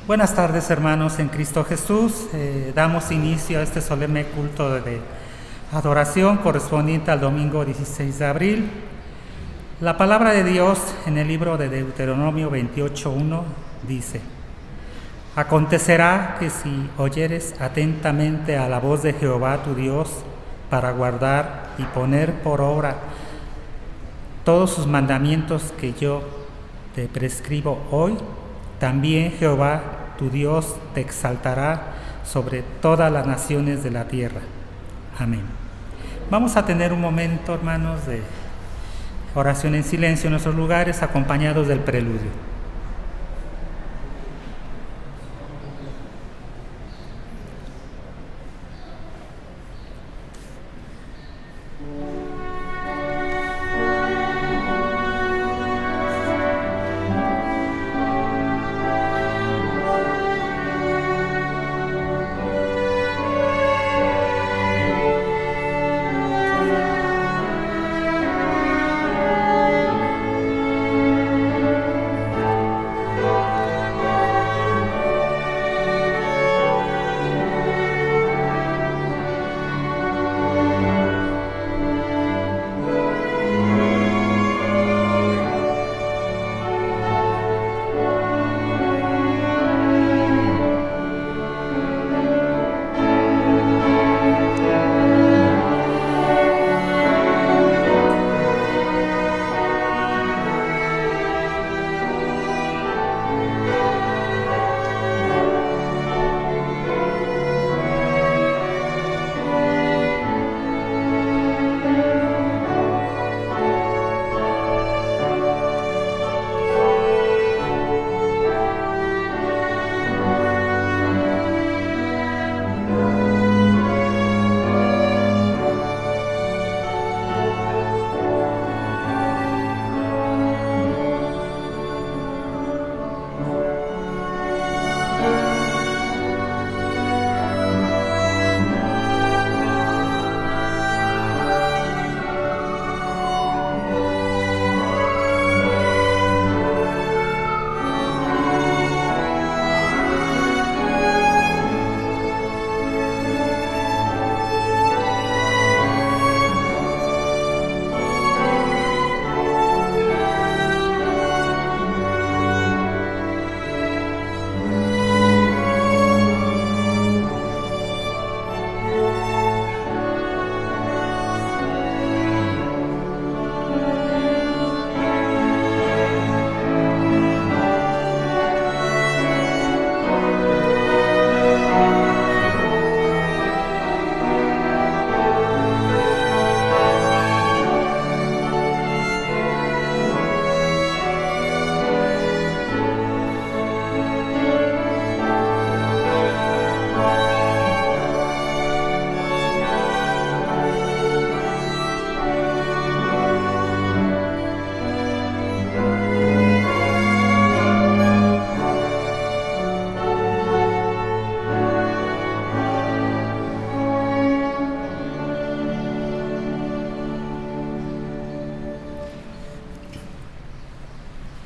Buenas tardes, hermanos en Cristo Jesús. Damos inicio a este solemne culto de adoración correspondiente al domingo 16 de abril. La palabra de Dios en el libro de Deuteronomio 28:1 dice: Acontecerá que si oyeres atentamente a la voz de Jehová tu Dios para guardar y poner por obra todos sus mandamientos que yo te prescribo hoy, también Jehová tu Dios te exaltará sobre todas las naciones de la tierra. Amén. Vamos a tener un momento, hermanos, de oración en silencio en nuestros lugares, acompañados del preludio.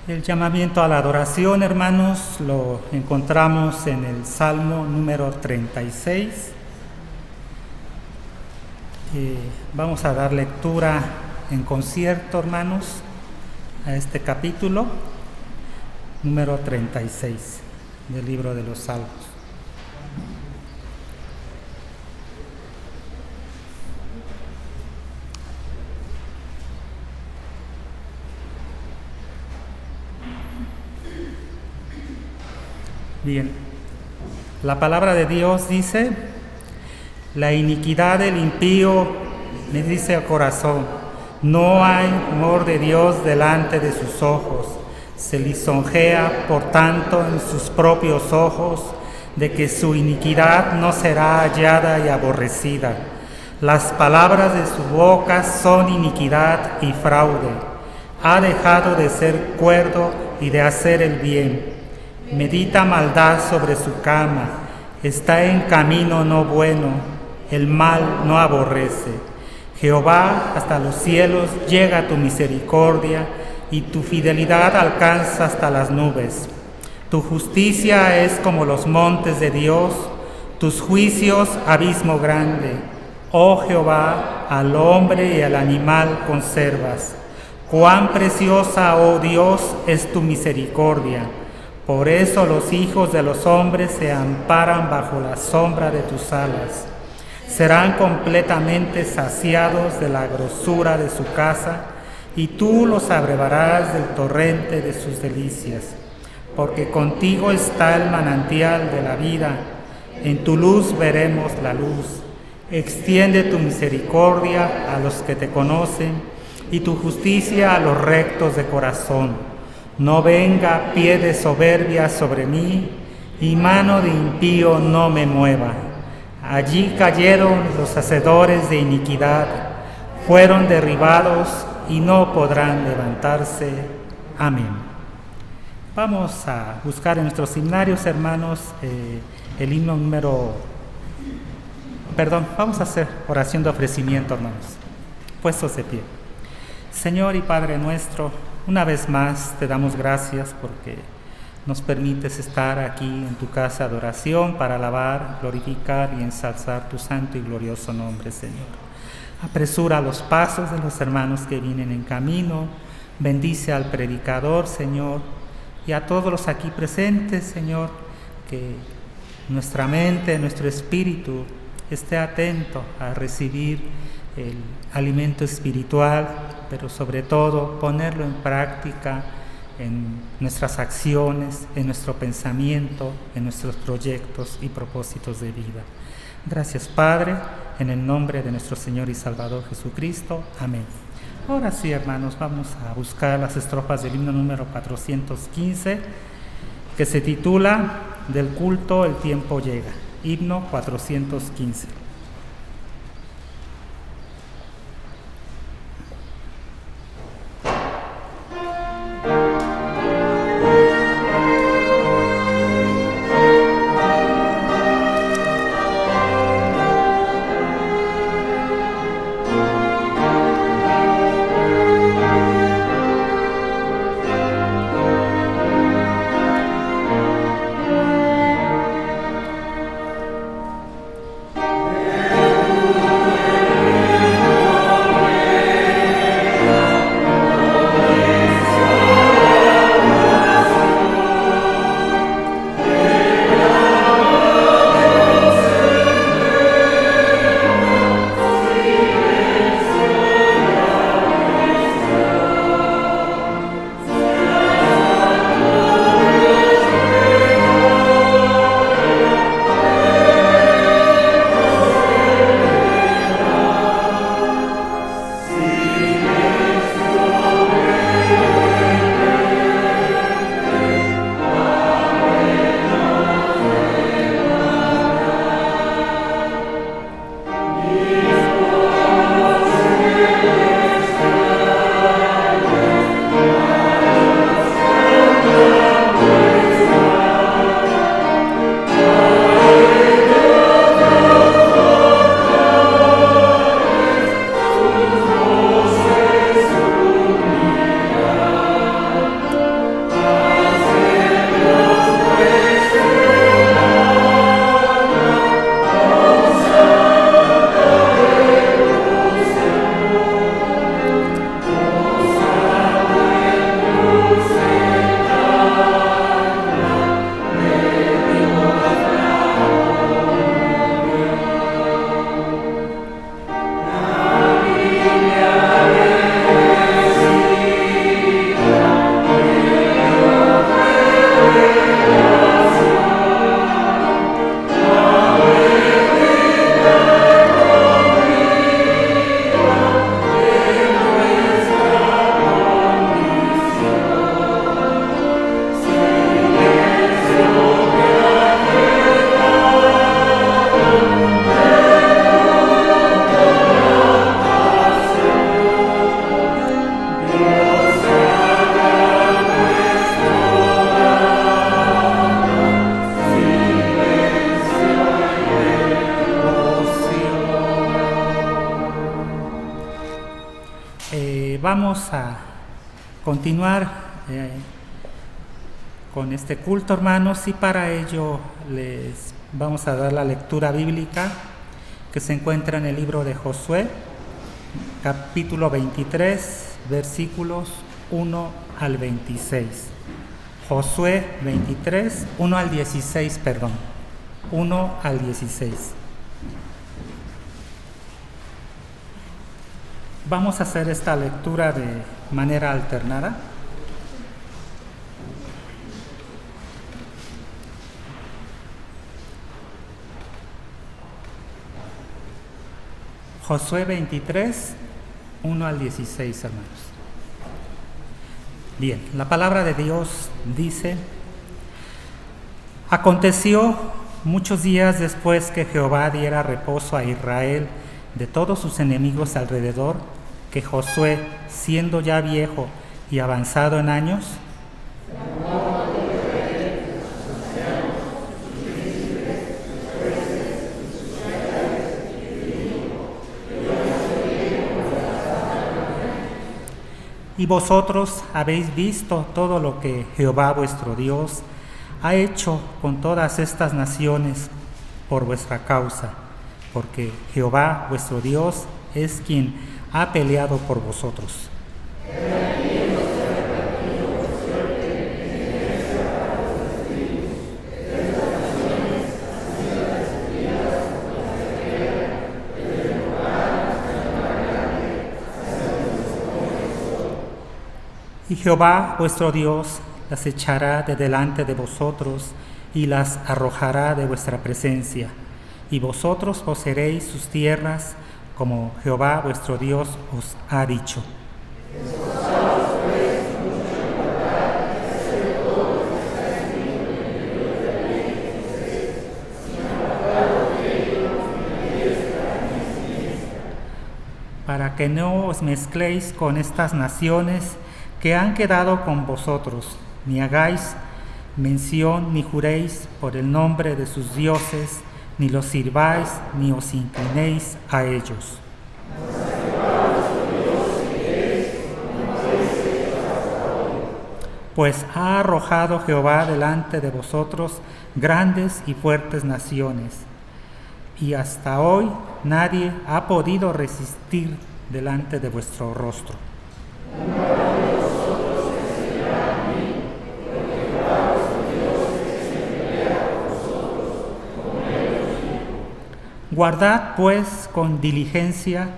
El llamamiento a la adoración, hermanos, lo encontramos en el Salmo número 36. Vamos a dar lectura en concierto, hermanos, a este capítulo número 36 del libro de los Salmos. Bien, la palabra de Dios dice: la iniquidad del impío me dice al corazón, no hay temor de Dios delante de sus ojos. Se lisonjea, por tanto, en sus propios ojos, de que su iniquidad no será hallada y aborrecida. Las palabras de su boca son iniquidad y fraude. Ha dejado de ser cuerdo y de hacer el bien. Medita maldad sobre su cama, está en camino no bueno, el mal no aborrece. Jehová, hasta los cielos llega tu misericordia, y tu fidelidad alcanza hasta las nubes. Tu justicia es como los montes de Dios, tus juicios abismo grande. Oh Jehová, al hombre y al animal conservas. Cuán preciosa, oh Dios, es tu misericordia. Por eso los hijos de los hombres se amparan bajo la sombra de tus alas. Serán completamente saciados de la grosura de su casa, y tú los abrevarás del torrente de sus delicias. Porque contigo está el manantial de la vida, en tu luz veremos la luz. Extiende tu misericordia a los que te conocen, y tu justicia a los rectos de corazón. No venga pie de soberbia sobre mí, y mano de impío no me mueva. Allí cayeron los hacedores de iniquidad, fueron derribados y no podrán levantarse. Amén. Vamos a buscar en nuestros himnarios, hermanos, el himno vamos a hacer oración de ofrecimiento, hermanos, puestos de pie. Señor y Padre nuestro, una vez más te damos gracias porque nos permites estar aquí en tu casa de oración para alabar, glorificar y ensalzar tu santo y glorioso nombre, Señor. Apresura los pasos de los hermanos que vienen en camino, bendice al predicador, Señor, y a todos los aquí presentes, Señor, que nuestra mente, nuestro espíritu esté atento a recibir el alimento espiritual, pero sobre todo ponerlo en práctica en nuestras acciones, en nuestro pensamiento, en nuestros proyectos y propósitos de vida. Gracias, Padre, en el nombre de nuestro Señor y Salvador Jesucristo. Amén. Ahora sí, hermanos, vamos a buscar las estrofas del himno número 415, que se titula Del culto el tiempo llega. Himno 415. Vamos a continuar con este culto, hermanos, y para ello les vamos a dar la lectura bíblica que se encuentra en el libro de Josué, capítulo 23, versículos 1 al 26. Josué 23, 1 al 16, perdón, 1 al 16. Vamos a hacer esta lectura de manera alternada. Josué 23, 1 al 16, hermanos. Bien, la palabra de Dios dice: aconteció muchos días después que Jehová diera reposo a Israel de todos sus enemigos alrededor, que Josué, siendo ya viejo y avanzado en años, y vosotros habéis visto todo lo que Jehová vuestro Dios ha hecho con todas estas naciones por vuestra causa, porque Jehová vuestro Dios es quien ha peleado por vosotros. Y Jehová vuestro Dios las echará de delante de vosotros y las arrojará de vuestra presencia, y vosotros poseeréis sus tierras como Jehová vuestro Dios os ha dicho. Para que no os mezcléis con estas naciones que han quedado con vosotros, ni hagáis mención ni juréis por el nombre de sus dioses, ni los sirváis, ni os inclinéis a ellos. Pues ha arrojado Jehová delante de vosotros grandes y fuertes naciones, y hasta hoy nadie ha podido resistir delante de vuestro rostro. Guardad pues con diligencia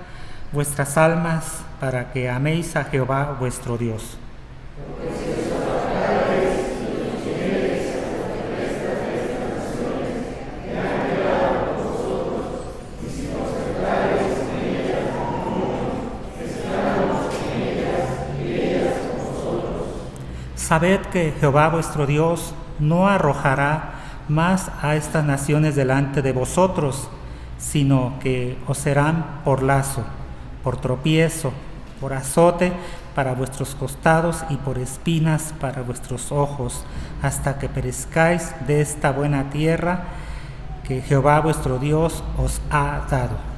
vuestras almas para que améis a Jehová vuestro Dios. Sabed que Jehová vuestro Dios no arrojará más a estas naciones delante de vosotros, sino que os serán por lazo, por tropiezo, por azote para vuestros costados y por espinas para vuestros ojos, hasta que perezcáis de esta buena tierra que Jehová vuestro Dios os ha dado.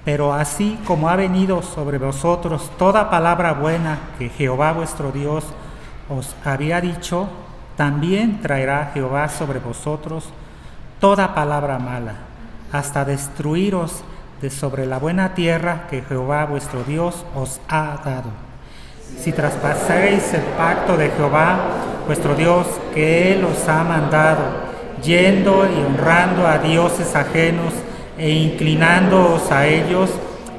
Pero así como ha venido sobre vosotros toda palabra buena que Jehová vuestro Dios os había dicho, también traerá Jehová sobre vosotros toda palabra mala, hasta destruiros de sobre la buena tierra que Jehová vuestro Dios os ha dado. Si traspasaréis el pacto de Jehová vuestro Dios que Él os ha mandado, yendo y honrando a dioses ajenos, e inclinándoos a ellos,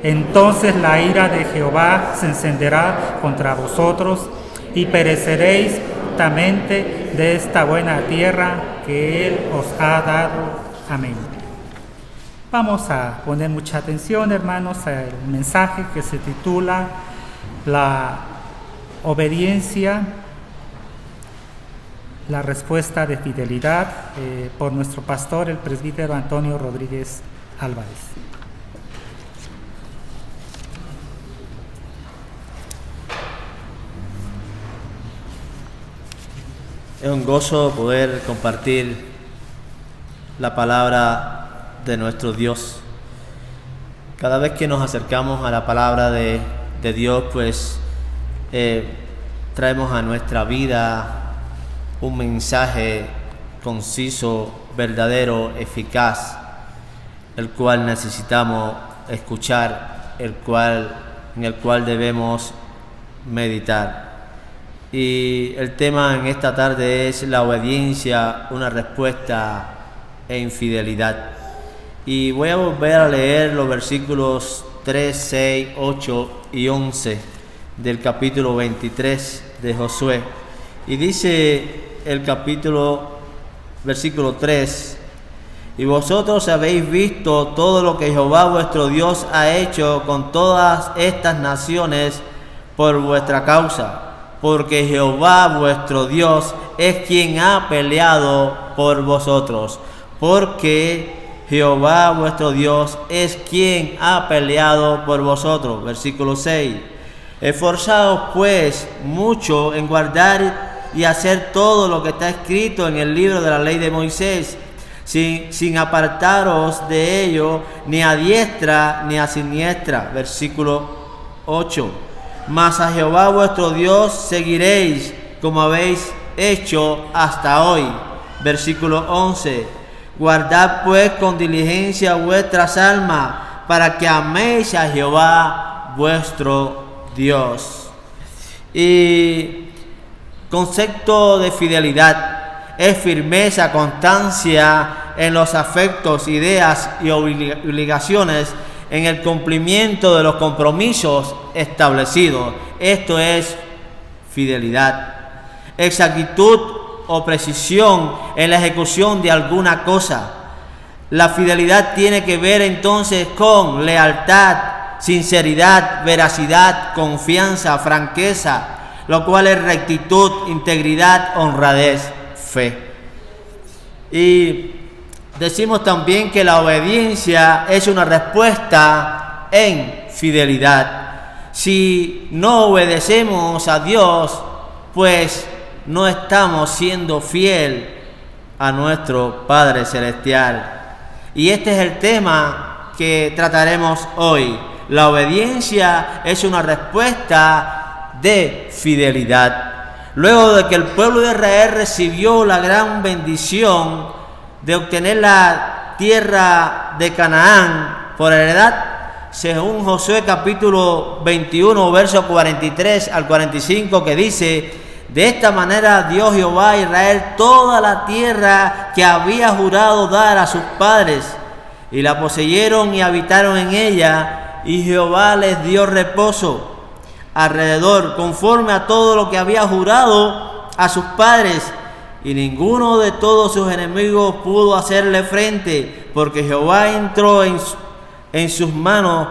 entonces la ira de Jehová se encenderá contra vosotros y pereceréis justamente de esta buena tierra que Él os ha dado. Amén. Vamos a poner mucha atención, hermanos, al mensaje que se titula La obediencia, la respuesta de fidelidad, por nuestro pastor, el presbítero Antonio Rodríguez Álvarez. Es un gozo poder compartir la palabra de nuestro Dios. Cada vez que nos acercamos a la palabra de Dios, pues traemos a nuestra vida un mensaje conciso, verdadero, eficaz, el cual necesitamos escuchar, en el cual debemos meditar. Y el tema en esta tarde es la obediencia, una respuesta e infidelidad. Y voy a volver a leer los versículos 3, 6, 8 y 11 del capítulo 23 de Josué. Y dice el versículo 3: y vosotros habéis visto todo lo que Jehová vuestro Dios ha hecho con todas estas naciones por vuestra causa, porque Jehová vuestro Dios es quien ha peleado por vosotros, porque Jehová vuestro Dios es quien ha peleado por vosotros. Versículo 6: esforzaos pues mucho en guardar y hacer todo lo que está escrito en el libro de la ley de Moisés, sin apartaros de ello, ni a diestra ni a siniestra. Versículo 8: mas a Jehová vuestro Dios seguiréis como habéis hecho hasta hoy. Versículo 11: guardad pues con diligencia vuestras almas, para que améis a Jehová vuestro Dios. Y concepto de fidelidad es firmeza, constancia en los afectos, ideas y obligaciones en el cumplimiento de los compromisos establecidos. Esto es fidelidad. Exactitud o precisión en la ejecución de alguna cosa. La fidelidad tiene que ver entonces con lealtad, sinceridad, veracidad, confianza, franqueza, lo cual es rectitud, integridad, honradez, fe. Y decimos también que la obediencia es una respuesta en fidelidad. Si no obedecemos a Dios, pues no estamos siendo fiel a nuestro Padre Celestial. Y este es el tema que trataremos hoy. La obediencia es una respuesta de fidelidad. Luego de que el pueblo de Israel recibió la gran bendición de obtener la tierra de Canaán por heredad, según Josué capítulo 21, versos 43 al 45, que dice: de esta manera dio Jehová a Israel toda la tierra que había jurado dar a sus padres, y la poseyeron y habitaron en ella, y Jehová les dio reposo alrededor, conforme a todo lo que había jurado a sus padres, y ninguno de todos sus enemigos pudo hacerle frente, porque Jehová entregó en sus manos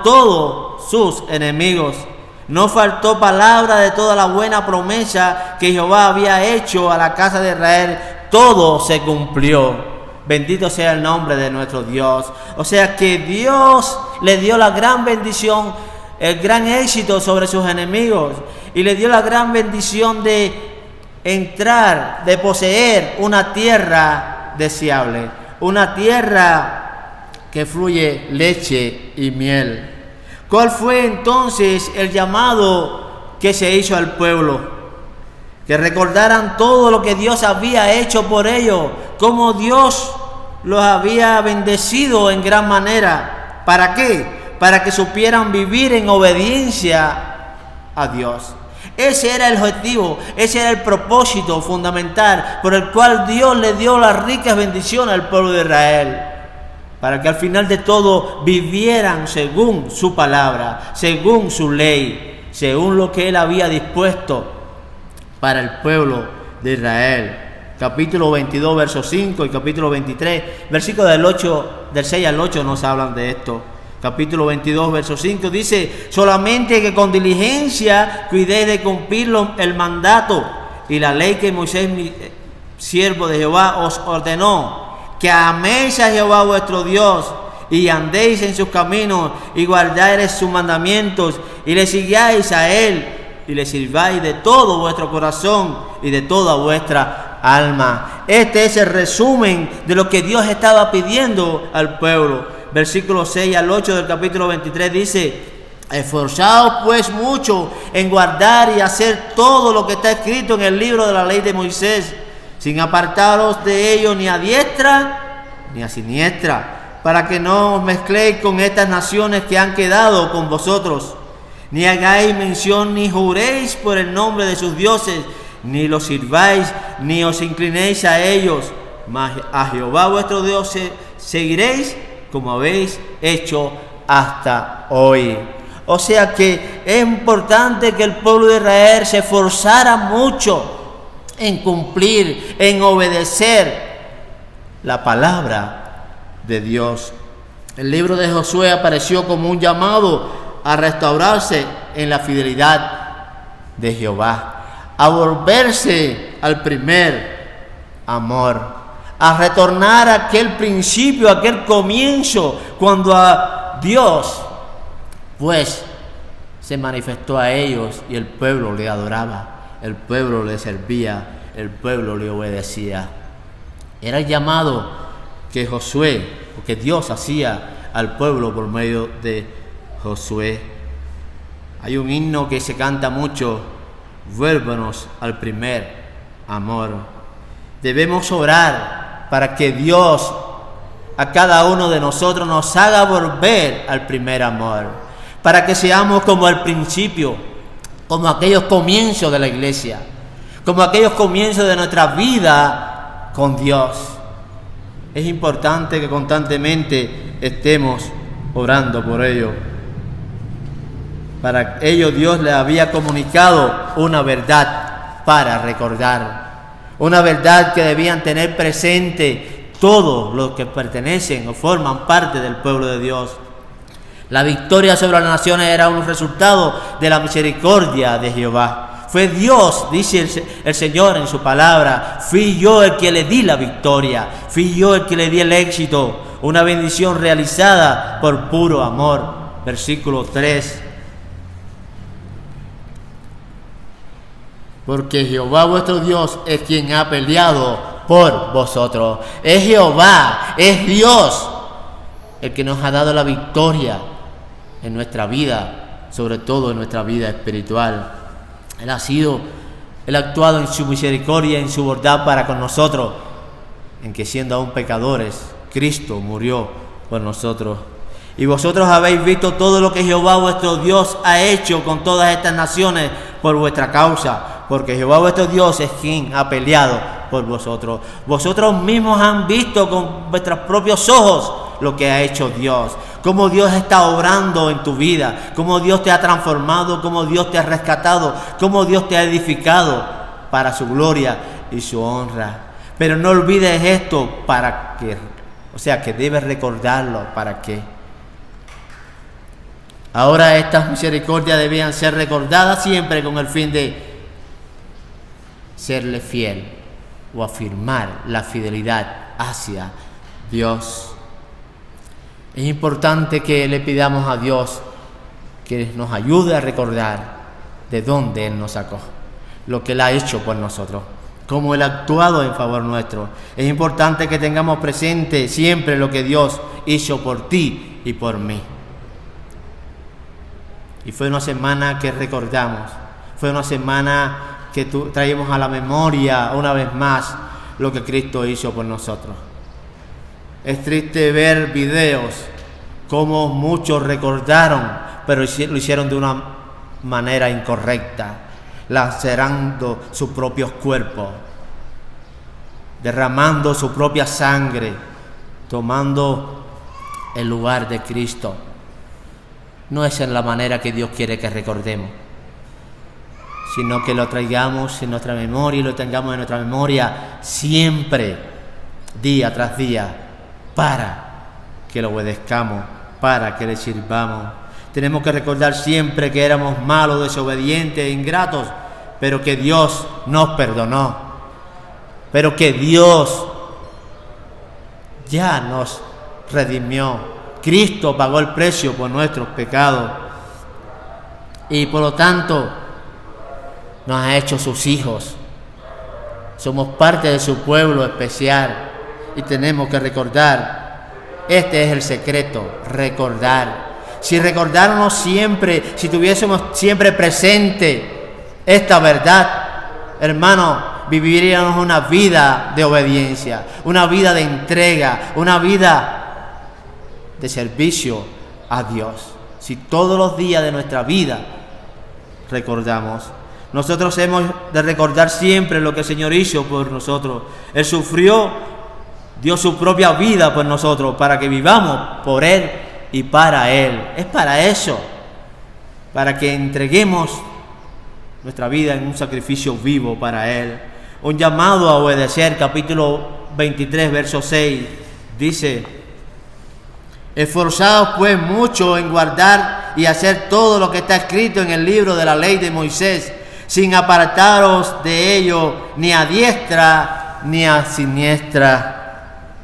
todos sus enemigos. No faltó palabra de toda la buena promesa que Jehová había hecho a la casa de Israel, todo se cumplió. Bendito sea el nombre de nuestro Dios. O sea que Dios le dio la gran bendición, el gran éxito sobre sus enemigos, y le dio la gran bendición de entrar, de poseer una tierra deseable, una tierra que fluye leche y miel. ¿Cuál fue entonces el llamado que se hizo al pueblo? Que recordaran todo lo que Dios había hecho por ellos, cómo Dios los había bendecido en gran manera. ¿Para qué? Para que supieran vivir en obediencia a Dios. Ese era el objetivo, ese era el propósito fundamental por el cual Dios le dio las ricas bendiciones al pueblo de Israel, para que al final de todo vivieran según su palabra, según su ley, según lo que Él había dispuesto para el pueblo de Israel. Capítulo 22, verso 5 y capítulo 23, versículos del 6 al 8 nos hablan de esto. Capítulo 22, verso 5 dice: solamente que con diligencia cuidéis de cumplir el mandato y la ley que Moisés, siervo de Jehová, os ordenó, que améis a Jehová vuestro Dios, y andéis en sus caminos, y guardaréis sus mandamientos, y le sigáis a Él, y le sirváis de todo vuestro corazón y de toda vuestra alma. Este es el resumen de lo que Dios estaba pidiendo al pueblo. Versículos 6 al 8 del capítulo 23 dice: esforzaos pues mucho en guardar y hacer todo lo que está escrito en el libro de la ley de Moisés, sin apartaros de ello ni a diestra ni a siniestra, para que no os mezcléis con estas naciones que han quedado con vosotros, ni hagáis mención ni juréis por el nombre de sus dioses, ni los sirváis, ni os inclinéis a ellos, mas a Jehová vuestro Dios seguiréis como habéis hecho hasta hoy. O sea que es importante que el pueblo de Israel se esforzara mucho en cumplir, en obedecer la palabra de Dios. El libro de Josué apareció como un llamado a restaurarse en la fidelidad de Jehová, a volverse al primer amor, a retornar a aquel principio, a aquel comienzo, cuando a Dios pues se manifestó a ellos y el pueblo le adoraba, el pueblo le servía, el pueblo le obedecía. Era el llamado que Josué, o que Dios hacía al pueblo por medio de Josué. Hay un himno que se canta mucho: vuélvanos al primer amor. Debemos orar para que Dios a cada uno de nosotros nos haga volver al primer amor, para que seamos como al principio, como aquellos comienzos de la iglesia, como aquellos comienzos de nuestra vida con Dios. Es importante que constantemente estemos orando por ello. Para ello Dios le había comunicado una verdad para recordar, una verdad que debían tener presente todos los que pertenecen o forman parte del pueblo de Dios. La victoria sobre las naciones era un resultado de la misericordia de Jehová. Fue Dios, dice el Señor en su palabra: fui yo el que le di la victoria, fui yo el que le di el éxito, una bendición realizada por puro amor. Versículo 3. Porque Jehová vuestro Dios es quien ha peleado por vosotros. Es Jehová, es Dios el que nos ha dado la victoria en nuestra vida, sobre todo en nuestra vida espiritual. Él ha actuado en su misericordia, en su bondad para con nosotros, en que siendo aún pecadores, Cristo murió por nosotros. Y vosotros habéis visto todo lo que Jehová vuestro Dios ha hecho con todas estas naciones por vuestra causa, porque Jehová vuestro Dios es quien ha peleado por vosotros. Vosotros mismos han visto con vuestros propios ojos lo que ha hecho Dios, cómo Dios está obrando en tu vida, cómo Dios te ha transformado, cómo Dios te ha rescatado, cómo Dios te ha edificado para su gloria y su honra. Pero no olvides esto que debes recordarlo. ¿Para qué? Ahora estas misericordias debían ser recordadas siempre con el fin de serle fiel o afirmar la fidelidad hacia Dios. Es importante que le pidamos a Dios que nos ayude a recordar de dónde Él nos sacó, lo que Él ha hecho por nosotros, cómo Él ha actuado en favor nuestro. Es importante que tengamos presente siempre lo que Dios hizo por ti y por mí. Y fue una semana que recordamos, fue una semana que traemos a la memoria una vez más lo que Cristo hizo por nosotros. Es triste ver videos como muchos recordaron, pero lo hicieron de una manera incorrecta, lacerando sus propios cuerpos, derramando su propia sangre, tomando el lugar de Cristo. No es en la manera que Dios quiere que recordemos, sino que lo traigamos en nuestra memoria y lo tengamos en nuestra memoria siempre, día tras día, para que lo obedezcamos, para que le sirvamos. Tenemos que recordar siempre que éramos malos, desobedientes, ingratos, pero que Dios nos perdonó, pero que Dios ya nos redimió. Cristo pagó el precio por nuestros pecados y por lo tanto nos ha hecho sus hijos. Somos parte de su pueblo especial y tenemos que recordar. Este es el secreto, recordar. Si recordáramos siempre, si tuviésemos siempre presente esta verdad, hermano, viviríamos una vida de obediencia, una vida de entrega, una vida de servicio a Dios. Si todos los días de nuestra vida recordamos, nosotros hemos de recordar siempre lo que el Señor hizo por nosotros. Él sufrió, dio su propia vida por nosotros, para que vivamos por Él y para Él. Es para eso, para que entreguemos nuestra vida en un sacrificio vivo para Él. Un llamado a obedecer, capítulo 23, verso 6, dice: esforzaos pues mucho en guardar y hacer todo lo que está escrito en el libro de la ley de Moisés, sin apartaros de ello ni a diestra ni a siniestra.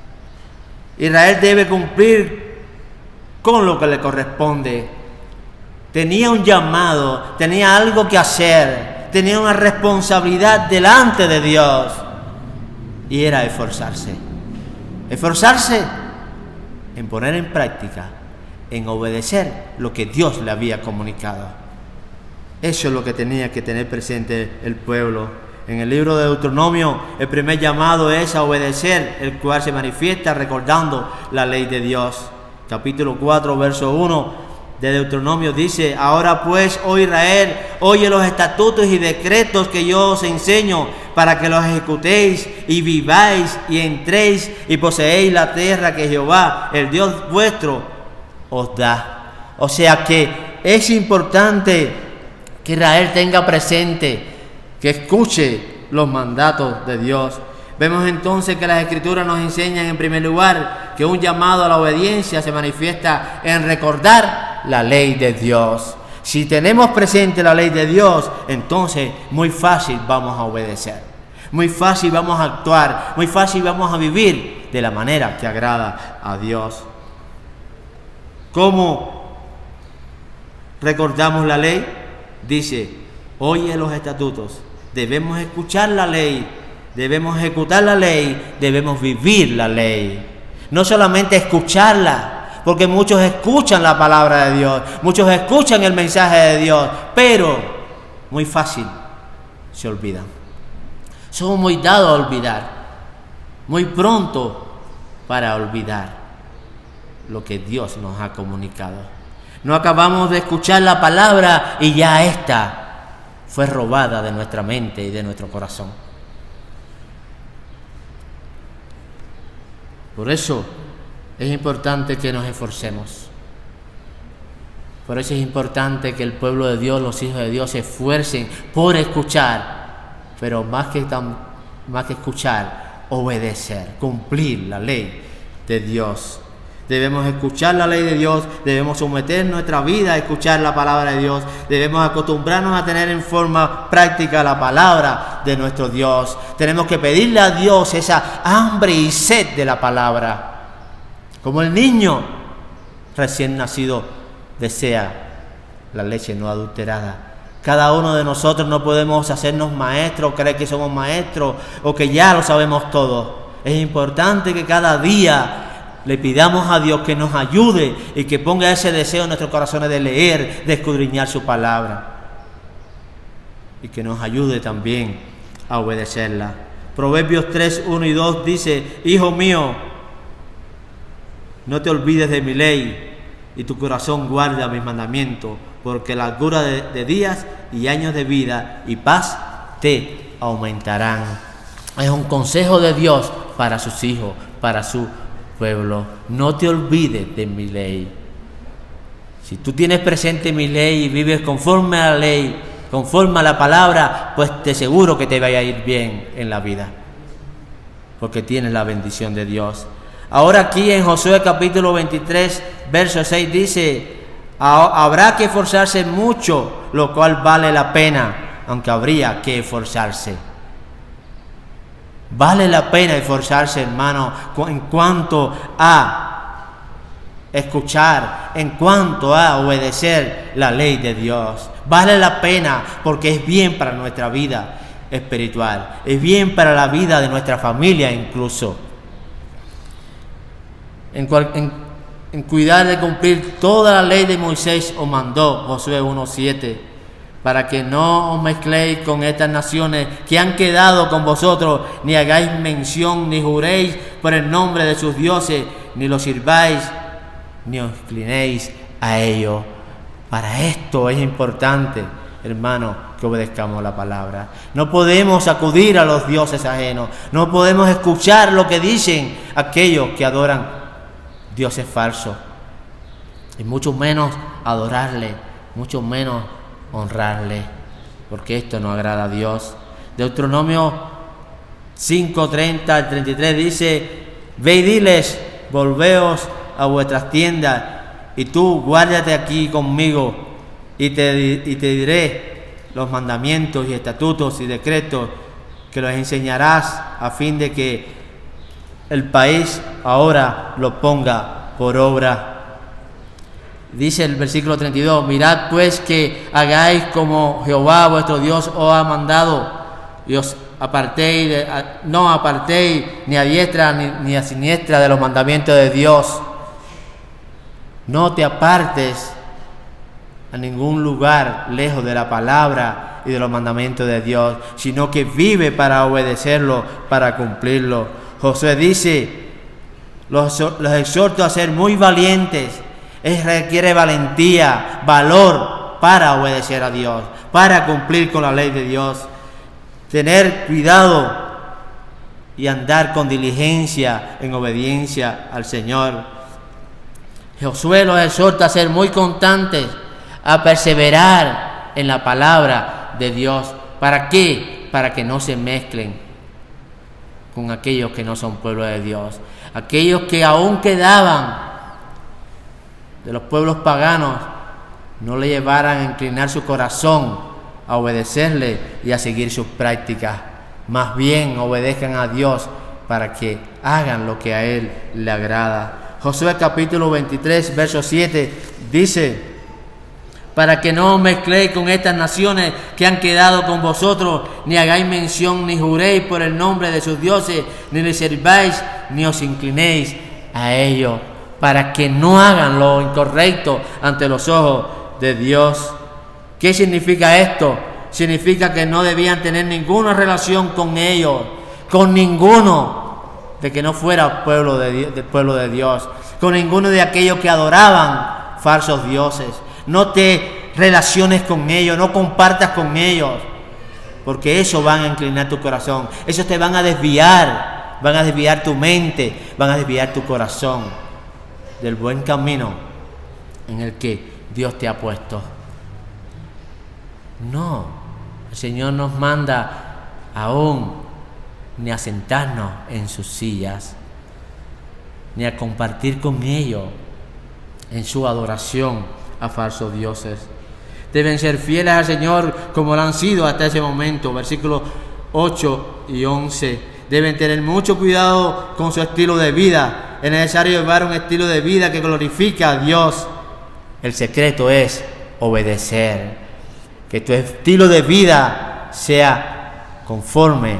Israel debe cumplir con lo que le corresponde. Tenía un llamado, tenía algo que hacer, tenía una responsabilidad delante de Dios, y era esforzarse. Esforzarse en poner en práctica, en obedecer lo que Dios le había comunicado. Eso es lo que tenía que tener presente el pueblo. En el libro de Deuteronomio, el primer llamado es a obedecer, el cual se manifiesta recordando la ley de Dios. Capítulo 4, verso 1 de Deuteronomio dice: ahora pues, oh Israel, oye los estatutos y decretos que yo os enseño, para que los ejecutéis y viváis y entréis y poseéis la tierra que Jehová, el Dios vuestro, os da. O sea que es importante que Israel tenga presente, que escuche los mandatos de Dios. Vemos entonces que las Escrituras nos enseñan, en primer lugar, que un llamado a la obediencia se manifiesta en recordar la ley de Dios. Si tenemos presente la ley de Dios, entonces muy fácil vamos a obedecer, muy fácil vamos a actuar, muy fácil vamos a vivir de la manera que agrada a Dios. ¿Cómo recordamos la ley? Dice: oye los estatutos. Debemos escuchar la ley, debemos ejecutar la ley, debemos vivir la ley. No solamente escucharla, porque muchos escuchan la palabra de Dios, muchos escuchan el mensaje de Dios, pero muy fácil se olvidan. Somos muy dados a olvidar, muy pronto para olvidar lo que Dios nos ha comunicado. No acabamos de escuchar la palabra y ya esta fue robada de nuestra mente y de nuestro corazón. Por eso es importante que nos esforcemos. Por eso es importante que el pueblo de Dios, los hijos de Dios, se esfuercen por escuchar, pero más que escuchar, obedecer, cumplir la ley de Dios. Debemos escuchar la ley de Dios, debemos someter nuestra vida a escuchar la palabra de Dios, debemos acostumbrarnos a tener en forma práctica la palabra de nuestro Dios. Tenemos que pedirle a Dios esa hambre y sed de la palabra, como el niño recién nacido desea la leche no adulterada. Cada uno de nosotros no podemos hacernos maestros, creer que somos maestros o que ya lo sabemos todo. Es importante que cada día le pidamos a Dios que nos ayude y que ponga ese deseo en nuestros corazones de leer, de escudriñar su palabra, y que nos ayude también a obedecerla. Proverbios 3, 1 y 2 dice: hijo mío, no te olvides de mi ley, y tu corazón guarda mis mandamientos, porque largura de días y años de vida y paz te aumentarán. Es un consejo de Dios para sus hijos, para su pueblo. No te olvides de mi ley. Si tú tienes presente mi ley y vives conforme a la ley, conforme a la palabra, pues te aseguro que te vaya a ir bien en la vida, porque tienes la bendición de Dios. Ahora aquí en Josué capítulo 23, verso 6 dice: habrá que esforzarse mucho, lo cual vale la pena, aunque habría que esforzarse. Vale la pena esforzarse, hermano, en cuanto a escuchar, en cuanto a obedecer la ley de Dios. Vale la pena porque es bien para nuestra vida espiritual, es bien para la vida de nuestra familia incluso. En cuidar de cumplir toda la ley de Moisés os mandó, Josué 1:7, para que no os mezcléis con estas naciones que han quedado con vosotros, ni hagáis mención, ni juréis por el nombre de sus dioses, ni los sirváis, ni os inclinéis a ellos. Para esto es importante, hermano, que obedezcamos la palabra. No podemos acudir a los dioses ajenos, no podemos escuchar lo que dicen aquellos que adoran dioses falsos, y mucho menos adorarle, mucho menos honrarle, porque esto no agrada a Dios. Deuteronomio 5:30 al 33 dice: ve y diles, volveos a vuestras tiendas, y tú guárdate aquí conmigo, y te diré los mandamientos y estatutos y decretos que los enseñarás, a fin de que el país ahora lo ponga por obra. Dice el versículo 32: mirad pues que hagáis como Jehová vuestro Dios os ha mandado, y os apartéis, no apartéis ni a diestra ni a siniestra de los mandamientos de Dios. No te apartes a ningún lugar lejos de la palabra y de los mandamientos de Dios, sino que vive para obedecerlo, para cumplirlo. Josué dice: los exhorto a ser muy valientes. Requiere valentía, valor para obedecer a Dios, para cumplir con la ley de Dios. Tener cuidado y andar con diligencia en obediencia al Señor. Josué los exhorta a ser muy constantes, a perseverar en la palabra de Dios. ¿Para qué? Para que no se mezclen con aquellos que no son pueblo de Dios, aquellos que aún quedaban de los pueblos paganos, no le llevaran a inclinar su corazón a obedecerle y a seguir sus prácticas. Más bien obedezcan a Dios para que hagan lo que a Él le agrada. Josué capítulo 23, verso 7 dice: para que no os mezcléis con estas naciones que han quedado con vosotros, ni hagáis mención, ni juréis por el nombre de sus dioses, ni les sirváis, ni os inclinéis a ellos, para que no hagan lo incorrecto ante los ojos de Dios. ¿Qué significa esto? Significa que no debían tener ninguna relación con ellos, con ninguno de que no fuera pueblo de Dios, con ninguno de aquellos que adoraban falsos dioses. No te relaciones con ellos, no compartas con ellos, porque eso van a inclinar tu corazón, eso te van a desviar tu mente, van a desviar tu corazón del buen camino en el que Dios te ha puesto. No, el Señor nos manda aún ni a sentarnos en sus sillas, ni a compartir con ellos en su adoración a falsos dioses. Deben ser fieles al Señor como lo han sido hasta ese momento. Versículos 8 y 11. Deben tener mucho cuidado con su estilo de vida. Es necesario llevar un estilo de vida que glorifica a Dios. El secreto es obedecer. Que tu estilo de vida sea conforme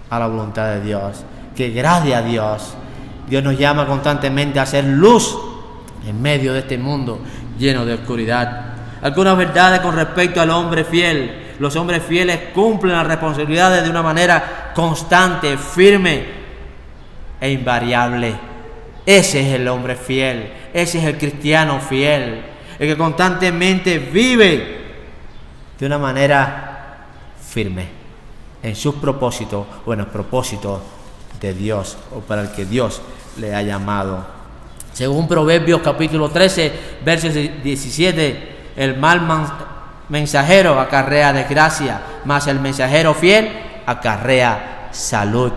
a la voluntad de Dios, que agrade a Dios. Dios nos llama constantemente a ser luz en medio de este mundo lleno de oscuridad. Algunas verdades con respecto al hombre fiel. Los hombres fieles cumplen las responsabilidades de una manera constante, firme e invariable. Ese es el hombre fiel, ese es el cristiano fiel, el que constantemente vive de una manera firme en sus propósitos o en los propósitos de Dios o para el que Dios le ha llamado. Según Proverbios capítulo 13, versos 17, el mal mensajero acarrea desgracia, mas el mensajero fiel acarrea salud.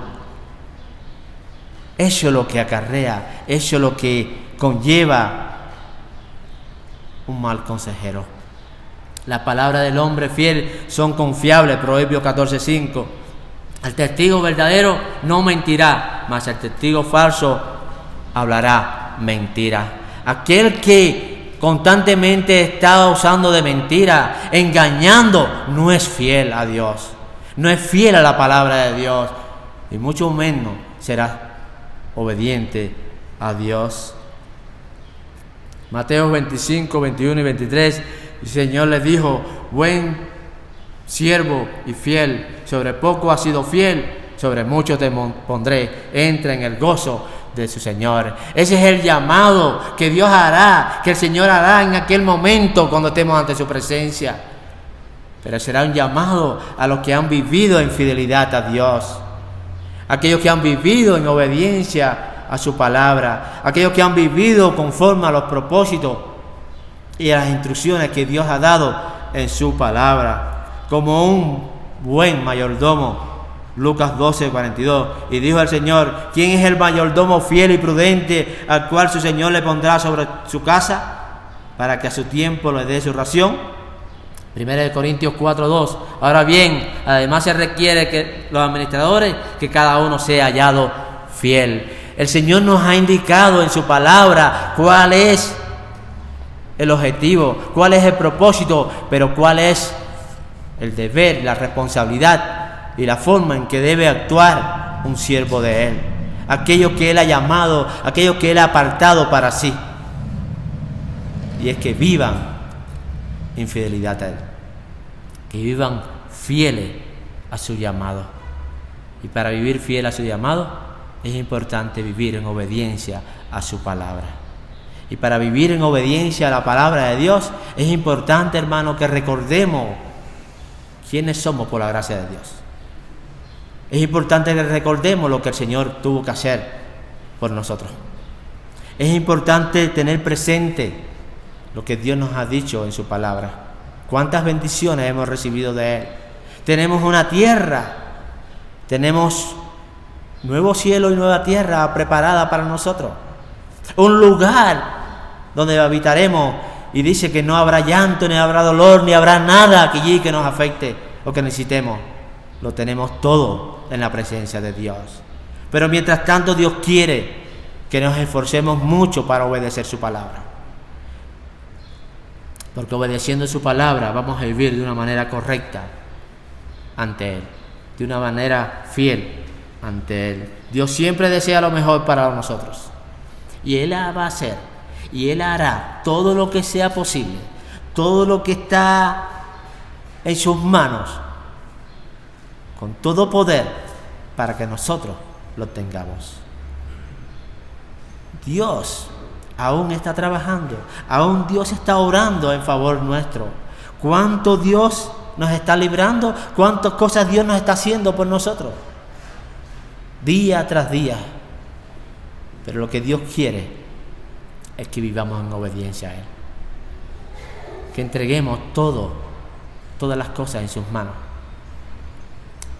Eso es lo que acarrea, eso es lo que conlleva un mal consejero. La palabra del hombre fiel son confiables, Proverbios 14:5. El testigo verdadero no mentirá, mas el testigo falso hablará mentira. Aquel que constantemente está usando de mentira, engañando, no es fiel a Dios, no es fiel a la palabra de Dios, y mucho menos será obediente a Dios. Mateo 25, 21 y 23, el Señor les dijo: buen siervo y fiel, sobre poco has sido fiel, sobre mucho te pondré, entra en el gozo de su Señor. Ese es el llamado que Dios hará, que el Señor hará en aquel momento cuando estemos ante su presencia. Pero será un llamado a los que han vivido en fidelidad a Dios, aquellos que han vivido en obediencia a su palabra, aquellos que han vivido conforme a los propósitos y a las instrucciones que Dios ha dado en su palabra, como un buen mayordomo. Lucas 12, 42. Y dijo el Señor: ¿quién es el mayordomo fiel y prudente al cual su Señor le pondrá sobre su casa para que a su tiempo le dé su ración? 1 Corintios 4, 2. Ahora bien, además se requiere que los administradores, que cada uno sea hallado fiel. El Señor nos ha indicado en su palabra cuál es el objetivo, cuál es el propósito, pero cuál es el deber, la responsabilidad y la forma en que debe actuar un siervo de Él, aquello que Él ha llamado, aquello que Él ha apartado para sí, y es que vivan en fidelidad a Él, que vivan fieles a su llamado. Y para vivir fiel a su llamado es importante vivir en obediencia a su palabra. Y para vivir en obediencia a la palabra de Dios es importante, hermano, que recordemos quiénes somos por la gracia de Dios. Es importante que recordemos lo que el Señor tuvo que hacer por nosotros. Es importante tener presente lo que Dios nos ha dicho en su palabra. Cuántas bendiciones hemos recibido de Él. Tenemos una tierra, tenemos nuevo cielo y nueva tierra preparada para nosotros. Un lugar donde habitaremos, y dice que no habrá llanto, ni habrá dolor, ni habrá nada allí que nos afecte o que necesitemos. Lo tenemos todo en la presencia de Dios. Pero mientras tanto, Dios quiere que nos esforcemos mucho para obedecer su palabra. Porque obedeciendo su palabra vamos a vivir de una manera correcta ante Él, de una manera fiel ante Él. Dios siempre desea lo mejor para nosotros. Y Él va a hacer, y Él hará todo lo que sea posible, todo lo que está en sus manos, con todo poder, para que nosotros lo tengamos. Dios aún está trabajando, aún Dios está orando en favor nuestro. ¿Cuánto Dios nos está librando? ¿Cuántas cosas Dios nos está haciendo por nosotros? Día tras día. Pero lo que Dios quiere es que vivamos en obediencia a Él. Que entreguemos todas las cosas en sus manos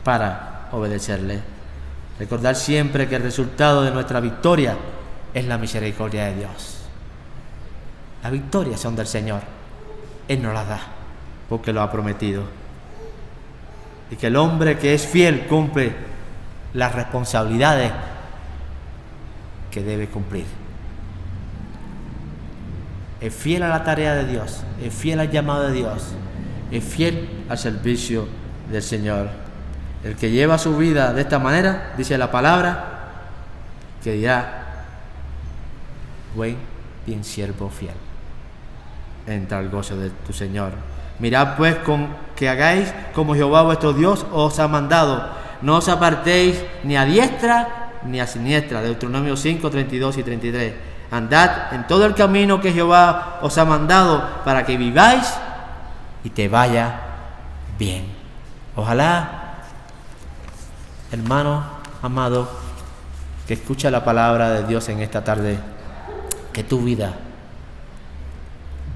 para obedecerle. Recordar siempre que el resultado de nuestra victoria es la misericordia de Dios. Las victorias son del Señor. Él nos las da porque lo ha prometido. Y que el hombre que es fiel cumple las responsabilidades que debe cumplir. Es fiel a la tarea de Dios, es fiel al llamado de Dios, es fiel al servicio del Señor. El que lleva su vida de esta manera, dice la palabra, que dirá: bien siervo fiel, entra al gozo de tu Señor. Mirad pues que hagáis como Jehová vuestro Dios os ha mandado. No os apartéis ni a diestra ni a siniestra. Deuteronomio 5, 32 y 33. Andad en todo el camino que Jehová os ha mandado, para que viváis y te vaya bien. Ojalá, hermano amado, que escucha la palabra de Dios en esta tarde, que tu vida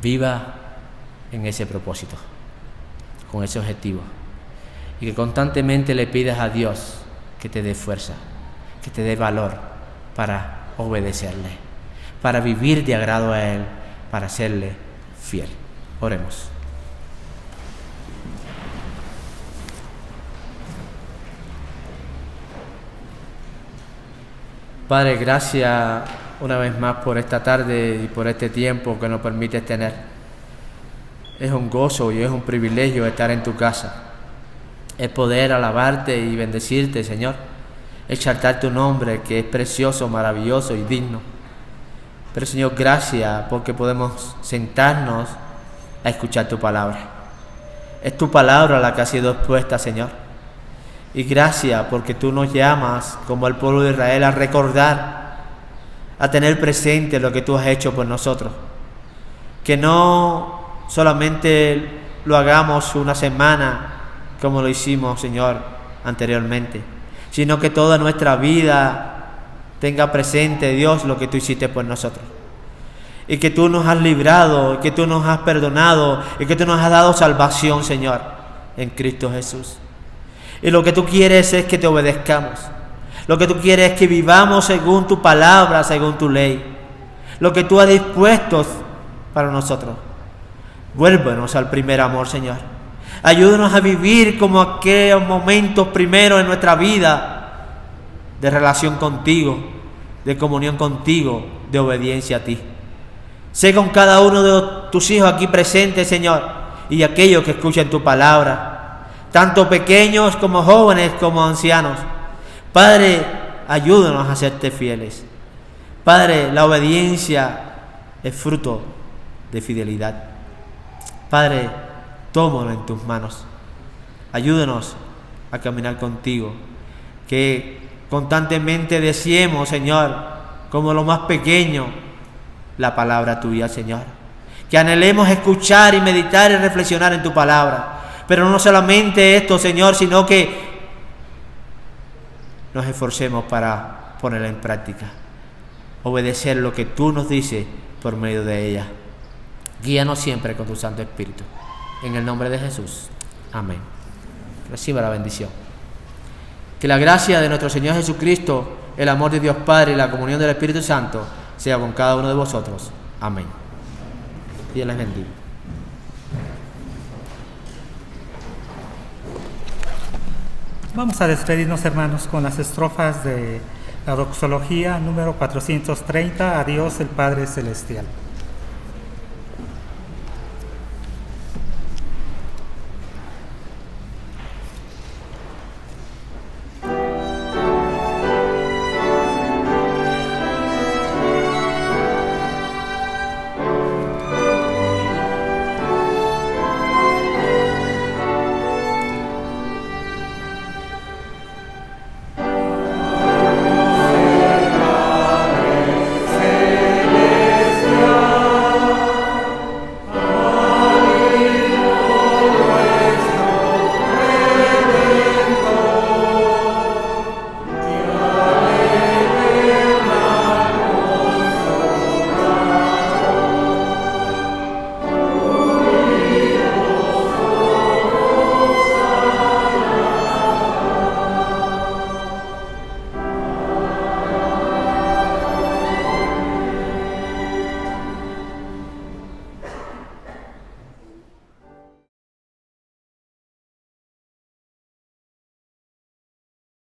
viva en ese propósito, con ese objetivo, y que constantemente le pidas a Dios que te dé fuerza, que te dé valor para obedecerle, para vivir de agrado a Él, para serle fiel. Oremos. Padre, gracias una vez más por esta tarde y por este tiempo que nos permites tener. Es un gozo y es un privilegio estar en tu casa. Es poder alabarte y bendecirte, Señor. Exaltar tu nombre, que es precioso, maravilloso y digno. Pero, Señor, gracias porque podemos sentarnos a escuchar tu palabra. Es tu palabra la que ha sido expuesta, Señor. Y gracias porque tú nos llamas, como el pueblo de Israel, a recordar, a tener presente lo que tú has hecho por nosotros. Que no solamente lo hagamos una semana como lo hicimos, Señor, anteriormente, sino que toda nuestra vida tenga presente, Dios, lo que tú hiciste por nosotros. Y que tú nos has librado, y que tú nos has perdonado, y que tú nos has dado salvación, Señor, en Cristo Jesús. Y lo que tú quieres es que te obedezcamos. Lo que tú quieres es que vivamos según tu palabra, según tu ley. Lo que tú has dispuesto para nosotros. Vuélvenos al primer amor, Señor. Ayúdanos a vivir como aquellos momentos primeros en nuestra vida de relación contigo, de comunión contigo, de obediencia a ti. Sé con cada uno de tus hijos aquí presentes, Señor, y aquellos que escuchen tu palabra, tanto pequeños como jóvenes como ancianos. Padre, ayúdanos a serte fieles. Padre, la obediencia es fruto de fidelidad. Padre, tómalo en tus manos. Ayúdanos a caminar contigo. Que constantemente deseemos, Señor, como lo más pequeño, la palabra tuya, Señor. Que anhelemos escuchar y meditar y reflexionar en tu palabra. Pero no solamente esto, Señor, sino que nos esforcemos para ponerla en práctica. Obedecer lo que tú nos dices por medio de ella. Guíanos siempre con tu Santo Espíritu. En el nombre de Jesús. Amén. Reciba la bendición. Que la gracia de nuestro Señor Jesucristo, el amor de Dios Padre y la comunión del Espíritu Santo sea con cada uno de vosotros. Amén. Dios les bendiga. Vamos a despedirnos, hermanos, con las estrofas de la doxología número 430, a Dios el Padre Celestial.